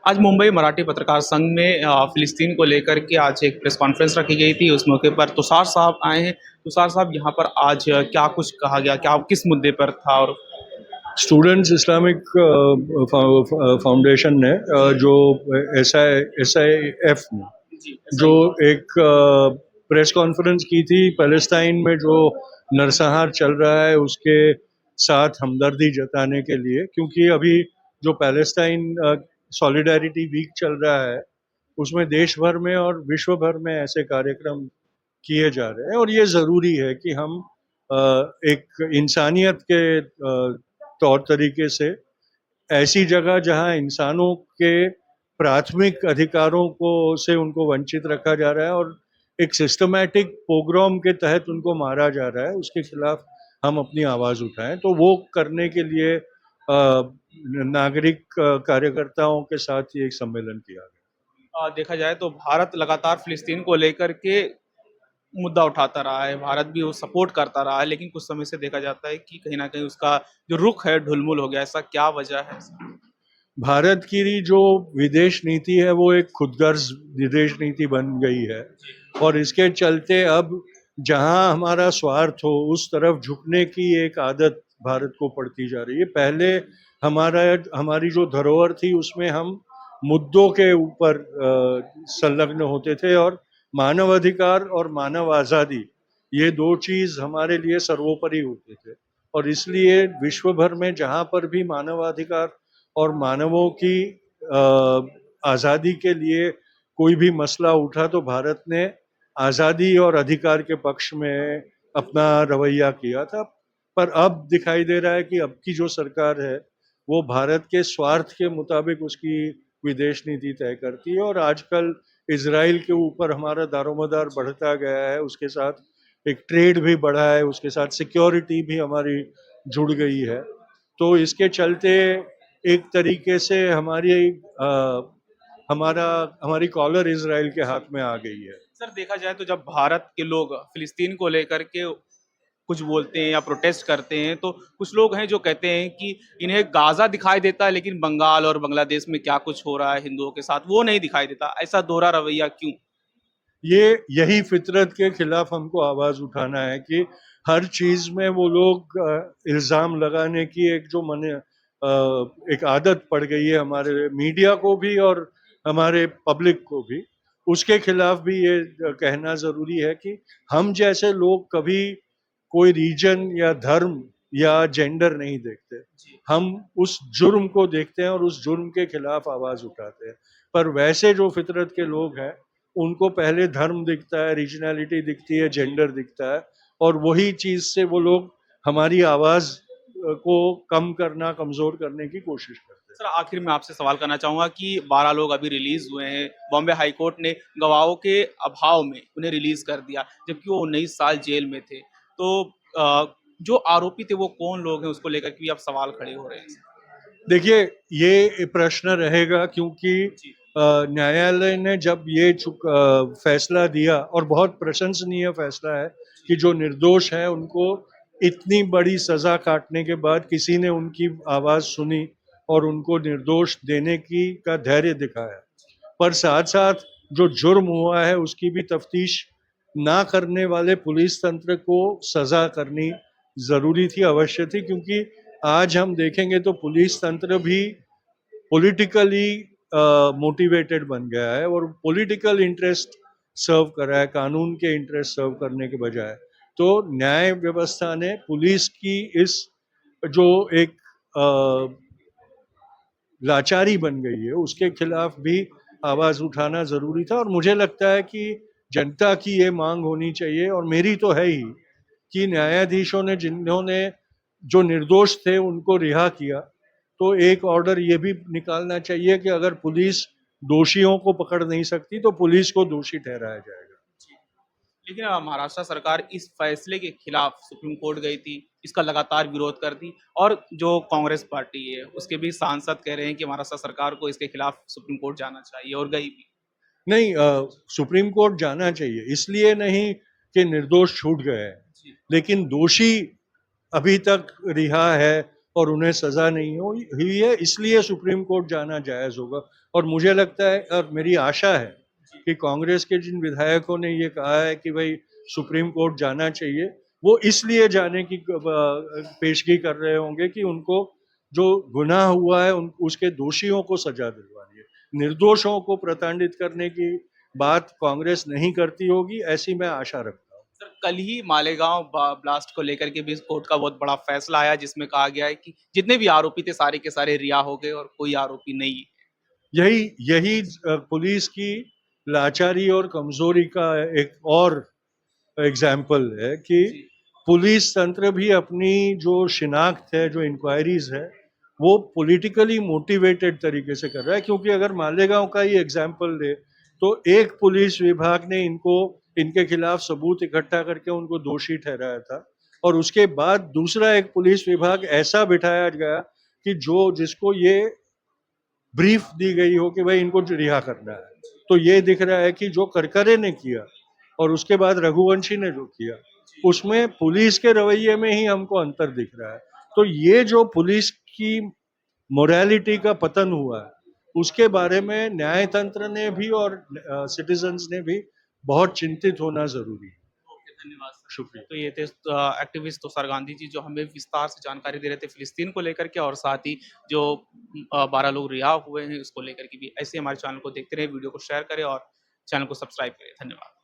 आज मुंबई मराठी पत्रकार संघ में फ़िलिस्तीन को लेकर के आज एक प्रेस कॉन्फ्रेंस रखी गई थी। उस मौके पर तुषार साहब आए हैं। तुषार साहब, यहाँ पर आज क्या कुछ कहा गया? क्या किस मुद्दे पर था? और स्टूडेंट्स इस्लामिक फाउंडेशन ने जो एस आई एफ ने जी, जो सही। एक प्रेस कॉन्फ्रेंस की थी पैलेस्टाइन में जो नरसंहार चल रहा है उसके साथ हमदर्दी जताने के लिए, क्योंकि अभी जो पैलेस्टाइन सॉलिडारिटी वीक चल रहा है उसमें देश भर में और विश्व भर में ऐसे कार्यक्रम किए जा रहे हैं और ये ज़रूरी है कि हम एक इंसानियत के तौर तरीके से ऐसी जगह जहां इंसानों के प्राथमिक अधिकारों को से उनको वंचित रखा जा रहा है और एक सिस्टमैटिक पोग्राम के तहत उनको मारा जा रहा है, उसके खिलाफ हम अपनी आवाज उठाएं। तो वो करने के लिए नागरिक कार्यकर्ताओं के साथ ये एक सम्मेलन किया गया। देखा जाए तो भारत लगातार फ़िलिस्तीन को लेकर के मुद्दा उठाता रहा है। भारत भी वो सपोर्ट करता रहा है, लेकिन कुछ समय से देखा जाता है कि कहीं न कहीं उसका जो रुख है ढुलमुल हो गया। ऐसा क्या वजह है? भारत की जो विदेश नीति है वो एक खुदगर्ज विदेश नीति बन गई है और इसके चलते अब जहां हमारा स्वार्थ हो उस तरफ झुकने की एक आदत भारत को पड़ती जा रही है। पहले हमारी जो धरोहर थी उसमें हम मुद्दों के ऊपर संलग्न होते थे और मानव अधिकार और मानव आज़ादी ये दो चीज हमारे लिए सर्वोपरि होते थे और इसलिए विश्व भर में जहां पर भी मानवाधिकार और मानवों की आज़ादी के लिए कोई भी मसला उठा तो भारत ने आज़ादी और अधिकार के पक्ष में अपना रवैया किया था। पर अब दिखाई दे रहा है कि अब की जो सरकार है वो भारत के स्वार्थ के मुताबिक उसकी विदेश नीति तय करती है और आजकल इजराइल के ऊपर हमारा दारोमदार बढ़ता गया है, उसके साथ एक ट्रेड भी बढ़ा है, उसके साथ सिक्योरिटी भी हमारी जुड़ गई है। तो इसके चलते एक तरीके से हमारी कॉलर इजराइल के हाथ में आ गई है। सर, देखा जाए तो जब भारत के लोग फ़िलिस्तीन को लेकर के कुछ बोलते हैं या प्रोटेस्ट करते हैं, तो कुछ लोग हैं जो कहते हैं कि इन्हें गाज़ा दिखाई देता है, लेकिन बंगाल और बांग्लादेश में क्या कुछ हो रहा है हिंदुओं के साथ, वो नहीं दिखाई देता। ऐसा दोहरा रवैया क्यों? ये यही फितरत के खिलाफ हमको आवाज उठाना है कि हर चीज में वो लोग इल्जाम लगाने की एक जो मन एक आदत पड़ गई है हमारे मीडिया को भी और हमारे पब्लिक को भी, उसके खिलाफ भी ये कहना जरूरी है कि हम जैसे लोग कभी कोई रीजन या धर्म या जेंडर नहीं देखते। जी। हम उस जुर्म को देखते हैं और उस जुर्म के खिलाफ आवाज उठाते हैं। पर वैसे जो फितरत के लोग हैं उनको पहले धर्म दिखता है, रीजनैलिटी दिखती है, जेंडर दिखता है और वही चीज से वो लोग हमारी आवाज को कम करना, कमजोर करने की कोशिश करते हैं। सर, आखिर में आपसे सवाल करना चाहूँगा कि 12 लोग अभी रिलीज़ हुए हैं। बॉम्बे हाई कोर्ट ने गवाहों के अभाव में उन्हें रिलीज़ कर दिया, जबकि वो 19 साल जेल में थे। तो जो आरोपी थे वो कौन लोग हैं, उसको लेकर के भी अब सवाल खड़े हो रहे हैं। देखिए, ये प्रश्न रहेगा क्योंकि जी, न्यायालय ने जब ये फैसला दिया और बहुत प्रशंसनीय फैसला है कि जो निर्दोष हैं उनको इतनी बड़ी सजा काटने के बाद किसी ने उनकी आवाज सुनी और उनको निर्दोष देने की का धैर्य दिखाया। पर साथ साथ जो जुर्म हुआ है उसकी भी तफ्तीश ना करने वाले पुलिस तंत्र को सजा करनी जरूरी थी, अवश्य थी, क्योंकि आज हम देखेंगे तो पुलिस तंत्र भी पॉलिटिकली मोटिवेटेड बन गया है और पॉलिटिकल इंटरेस्ट सर्व कर रहा है, कानून के इंटरेस्ट सर्व करने के बजाय। तो न्याय व्यवस्था ने पुलिस की इस जो एक लाचारी बन गई है उसके खिलाफ भी आवाज उठाना जरूरी था और मुझे लगता है कि जनता की ये मांग होनी चाहिए और मेरी तो है ही कि न्यायाधीशों ने जिन्होंने जो निर्दोष थे उनको रिहा किया तो एक ऑर्डर ये भी निकालना चाहिए कि अगर पुलिस दोषियों को पकड़ नहीं सकती तो पुलिस को दोषी ठहराया जाएगा। जी। लेकिन महाराष्ट्र सरकार इस फैसले के खिलाफ सुप्रीम कोर्ट गई थी, इसका लगातार विरोध करती और जो कांग्रेस पार्टी है, उसके भी सांसद कह रहे हैं कि महाराष्ट्र सरकार को इसके खिलाफ सुप्रीम कोर्ट जाना चाहिए और गई भी। नहीं, सुप्रीम कोर्ट जाना चाहिए इसलिए नहीं कि निर्दोष छूट गए हैं, जी, लेकिन दोषी अभी तक रिहा है और उन्हें सजा नहीं हुई है, इसलिए सुप्रीम कोर्ट जाना जायज होगा। और मुझे लगता है और मेरी आशा है कि कांग्रेस के जिन विधायकों ने ये कहा है कि भाई सुप्रीम कोर्ट जाना चाहिए, वो इसलिए जाने की पेशगी कर रहे होंगे कि उनको जो गुनाह हुआ है उसके दोषियों को सजा दिलवानी है। निर्दोषों को प्रताड़ित करने की बात कांग्रेस नहीं करती होगी, ऐसी मैं आशा रखता हूँ। सर, कल ही मालेगांव ब्लास्ट को लेकर के भी कोर्ट का बहुत बड़ा फैसला आया, जिसमें कहा गया है कि जितने भी आरोपी थे सारे के सारे रिहा हो गए और कोई आरोपी नहीं है। यही यही पुलिस की लाचारी और कमजोरी का एक और एग्जाम्पल है कि जी। पुलिस तंत्र भी अपनी जो शिनाख्त है, जो इंक्वायरीज है, वो पॉलिटिकली मोटिवेटेड तरीके से कर रहा है। क्योंकि अगर मालेगांव का ही एग्जाम्पल ले तो एक पुलिस विभाग ने इनके खिलाफ सबूत इकट्ठा करके उनको दोषी ठहराया था, और उसके बाद दूसरा एक पुलिस विभाग ऐसा बिठाया गया कि जिसको ये ब्रीफ दी गई हो कि भाई इनको रिहा करना है। तो ये दिख रहा है कि जो करकरे ने किया और उसके बाद रघुवंशी ने जो किया, उसमें पुलिस के रवैये में ही हमको अंतर दिख रहा है। तो ये जो पुलिस की मोरालिटी का पतन हुआ है, उसके बारे में न्यायतंत्र ने भी और सिटीजन्स ने भी बहुत चिंतित होना जरूरी है। ओके, धन्यवाद सर। शुक्रिया। तो ये थे एक्टिविस्ट तुषार गांधी जी, जो हमें विस्तार से जानकारी दे रहे थे फिलिस्तीन को लेकर के, और साथ ही जो 12 लोग रिहा हुए हैं उसको लेकर के भी। ऐसे हमारे चैनल को देखते रहे, वीडियो को शेयर करें और चैनल को सब्सक्राइब करें। धन्यवाद।